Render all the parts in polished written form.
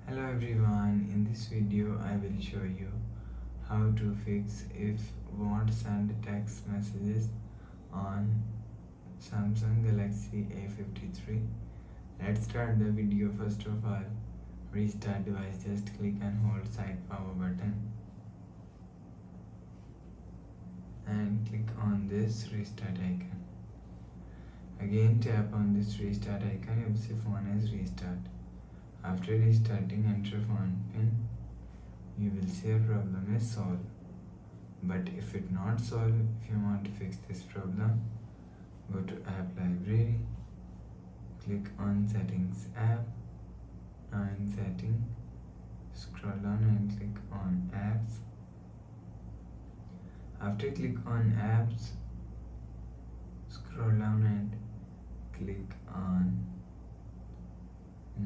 Hello everyone, in this video I will show you how to fix if won't send text messages on Samsung Galaxy A53. Let's start the video. First of all, restart device. Just click and hold side power button and click on this restart icon. Again tap on this restart icon. You will see phone is restart. After restarting, enter phone pin. You will see a problem is solved. But if it not solved, if you want to fix this problem, go to app library, click on settings app. Now in setting, scroll down and click on apps. After click on apps, scroll down and click on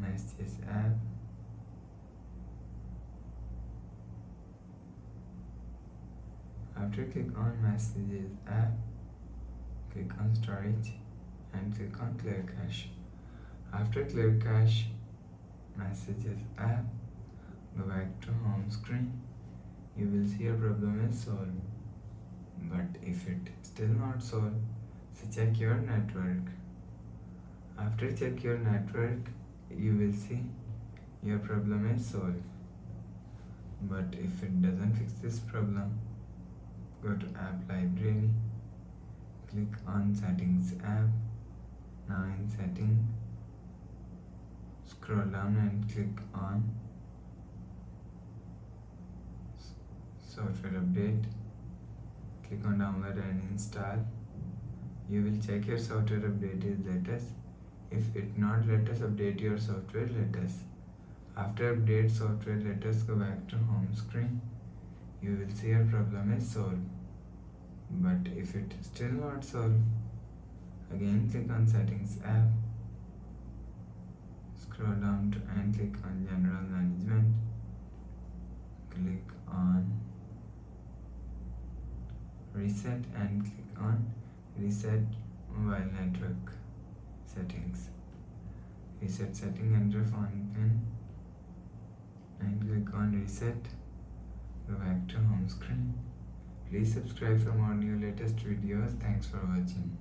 messages app. After click on messages app, click on storage and click on clear cache. After clear cache messages app, go back to home screen. You will see your problem is solved. But if it still not solved, so check your network. After check your network, you will see your problem is solved. But if it doesn't fix this problem, go to app library, click on settings app. Now in setting, scroll down and click on software update. Click on download and install. You will check your software update is latest. If it not, let us update your software latest. After update software latest, go back to home screen. You will see your problem is solved. But if it still not solved, again click on settings app. Scroll down and click on general management. Click on reset and click on reset mobile network settings. Reset setting, enter phone pin and click on reset. Go back to home screen. Please subscribe for more new latest videos. Thanks for watching.